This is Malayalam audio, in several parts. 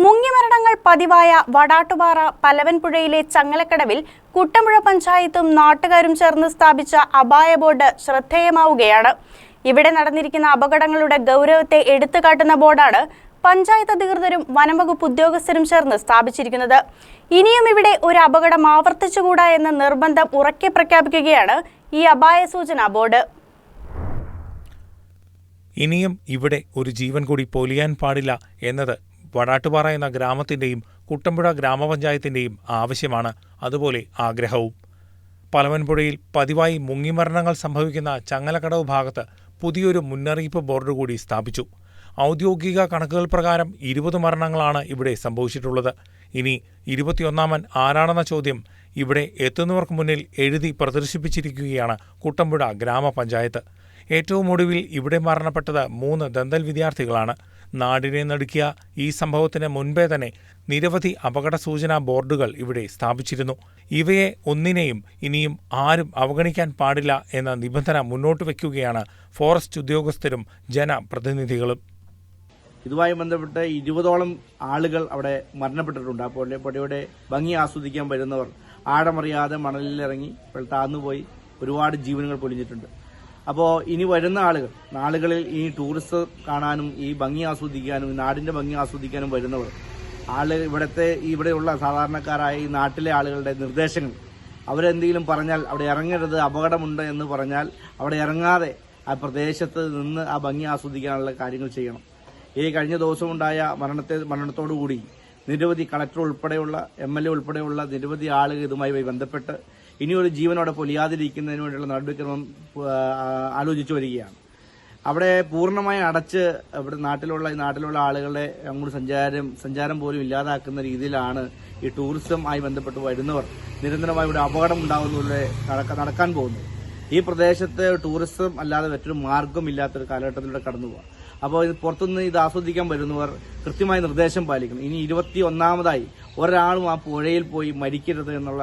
മുങ്ങിമരണങ്ങൾ പതിവായ വടാട്ടുപാറ പലവൻപുഴയിലെ ചങ്ങലക്കടവിൽ കുട്ടമ്പുഴ പഞ്ചായത്തും നാട്ടുകാരും ചേർന്ന് സ്ഥാപിച്ച അപായ ബോർഡ് ശ്രദ്ധേയമാവുകയാണ്. ഇവിടെ നടന്നിരിക്കുന്ന അപകടങ്ങളുടെ ഗൗരവത്തെ എടുത്തുകാട്ടുന്ന ബോർഡാണ് പഞ്ചായത്ത് അധികൃതരും വനംവകുപ്പ് ഉദ്യോഗസ്ഥരും ചേർന്ന് സ്ഥാപിച്ചിരിക്കുന്നത്. ഇനിയും ഇവിടെ ഒരു അപകടം ആവർത്തിച്ചുകൂടാ എന്ന നിർബന്ധം ഉറക്കെ പ്രഖ്യാപിക്കുകയാണ് ഈ അപായ സൂചനാ ബോർഡ്. ഇനിയും ഇവിടെ ഒരു ജീവൻ കൂടി പൊലിയാൻ പാടില്ല എന്നത് വടാട്ടുപാറ എന്ന ഗ്രാമത്തിൻ്റെയും കുട്ടമ്പുഴ ഗ്രാമപഞ്ചായത്തിൻ്റെയും ആവശ്യമാണ്, അതുപോലെ ആഗ്രഹവും. പലവൻപുഴയിൽ പതിവായി മുങ്ങിമരണങ്ങൾ സംഭവിക്കുന്ന ചങ്ങലക്കടവ് ഭാഗത്ത് പുതിയൊരു മുന്നറിയിപ്പ് ബോർഡ് കൂടി സ്ഥാപിച്ചു. ഔദ്യോഗിക കണക്കുകൾ പ്രകാരം 20 മരണങ്ങളാണ് ഇവിടെ സംഭവിച്ചിട്ടുള്ളത്. ഇനി 21ാമൻ ആരാണെന്ന ചോദ്യം ഇവിടെ എത്തുന്നവർക്ക് മുന്നിൽ എഴുതി പ്രദർശിപ്പിച്ചിരിക്കുകയാണ് കുട്ടമ്പുഴ ഗ്രാമപഞ്ചായത്ത്. ഏറ്റവും ഒടുവിൽ ഇവിടെ മരണപ്പെട്ടത് 3 ദന്തൽ വിദ്യാർത്ഥികളാണ്. നാടിനെ നടുക്കിയ ഈ സംഭവത്തിന് മുൻപേ തന്നെ നിരവധി അപകട സൂചനാ ബോർഡുകൾ ഇവിടെ സ്ഥാപിച്ചിരുന്നു. ഇവയെ ഒന്നിനെയും ഇനിയും ആരും അവഗണിക്കാൻ പാടില്ല എന്ന നിബന്ധന മുന്നോട്ട് വയ്ക്കുകയാണ് ഫോറസ്റ്റ് ഉദ്യോഗസ്ഥരും ജനപ്രതിനിധികളും. ഇതുമായി ബന്ധപ്പെട്ട് 20ഓളം ആളുകൾ അവിടെ മരണപ്പെട്ടിട്ടുണ്ട്. അപ്പോൾ പൊടിയുടെ ഭംഗി ആസ്വദിക്കാൻ വരുന്നവർ ആഴമറിയാതെ മണലിലിറങ്ങി താഴ്ന്നുപോയി ഒരുപാട് ജീവനുകൾ പൊലിഞ്ഞിട്ടുണ്ട്. അപ്പോൾ ഇനി വരുന്ന നാളുകളിൽ ഈ ടൂറിസ്റ്റ് കാണാനും ഈ ഭംഗി ആസ്വദിക്കാനും ഈ നാടിന്റെ ഭംഗി ആസ്വദിക്കാനും വരുന്നവർ ഇവിടെയുള്ള സാധാരണക്കാരായ ഈ നാട്ടിലെ ആളുകളുടെ നിർദ്ദേശങ്ങൾ അവരെന്തെങ്കിലും പറഞ്ഞാൽ അവിടെ ഇറങ്ങരുത്, അപകടമുണ്ട് എന്ന് പറഞ്ഞാൽ അവിടെ ഇറങ്ങാതെ ആ പ്രദേശത്ത് നിന്ന് ആ ഭംഗി ആസ്വദിക്കാനുള്ള കാര്യങ്ങൾ ചെയ്യണം. ഈ കഴിഞ്ഞ ദിവസം ഉണ്ടായ മരണത്തോടുകൂടി നിരവധി കളക്ടർ ഉൾപ്പെടെയുള്ള MLA ഉൾപ്പെടെയുള്ള നിരവധി ആളുകൾ ഇതുമായി ബന്ധപ്പെട്ട് ഇനിയൊരു ജീവനോടെ പൊലിയാതിരിക്കുന്നതിന് വേണ്ടിയുള്ള നടപടിക്രമം ആലോചിച്ചു വരികയാണ്. അവിടെ പൂർണ്ണമായി അടച്ച് ഇവിടെ നാട്ടിലുള്ള ആളുകളെ അങ്ങോട്ട് സഞ്ചാരം പോലും ഇല്ലാതാക്കുന്ന രീതിയിലാണ് ഈ ടൂറിസം ആയി ബന്ധപ്പെട്ട് വരുന്നവർ നിരന്തരമായി ഇവിടെ അപകടം ഉണ്ടാകുന്നതിലൂടെ നടക്കാൻ പോകുന്നത്. ഈ പ്രദേശത്ത് ടൂറിസം അല്ലാതെ മറ്റൊരു മാർഗമില്ലാത്തൊരു കാലഘട്ടത്തിലൂടെ കടന്നുപോകാം. അപ്പോൾ പുറത്തുനിന്ന് ഇത് ആസ്വദിക്കാൻ വരുന്നവർ കൃത്യമായ നിർദ്ദേശം പാലിക്കണം. ഇനി 21ാമതായി ഒരാളും ആ പുഴയിൽ പോയി മരിക്കരുത് എന്നുള്ള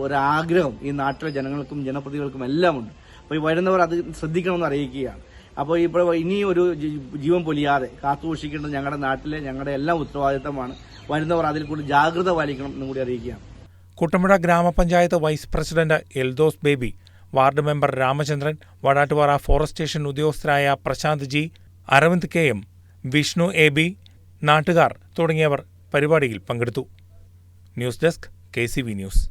ഒരാഗ്രഹം ഈ നാട്ടിലെ ജനങ്ങൾക്കും ജനപ്രതിനിധികൾക്കും എല്ലാം ഉണ്ട്. അപ്പോൾ ഈ വരുന്നവർ അത് ശ്രദ്ധിക്കണമെന്ന് അറിയിക്കുകയാണ്. അപ്പോൾ ഇപ്പോൾ ഇനി ഒരു ജീവൻ പൊലിയാതെ കാത്തുസൂക്ഷിക്കേണ്ടത് ഞങ്ങളുടെ എല്ലാം ഉത്തരവാദിത്തമാണ്. വരുന്നവർ അതിൽ കൂടി ജാഗ്രത പാലിക്കണം എന്നും കൂടി അറിയിക്കുകയാണ്. Kuttampuzha Gramapanchayat vice president Eldhose Baby, ward member Ramachandran, Vadattupara forest station ഉദ്യോഗസ്ഥരായ Prasanth G, Aravind KM, Vishnu AB, നാട്ടുകാർ തുടങ്ങിയവർ പരിപാടിയിൽ പങ്കെടുത്തു. News desk KCV news.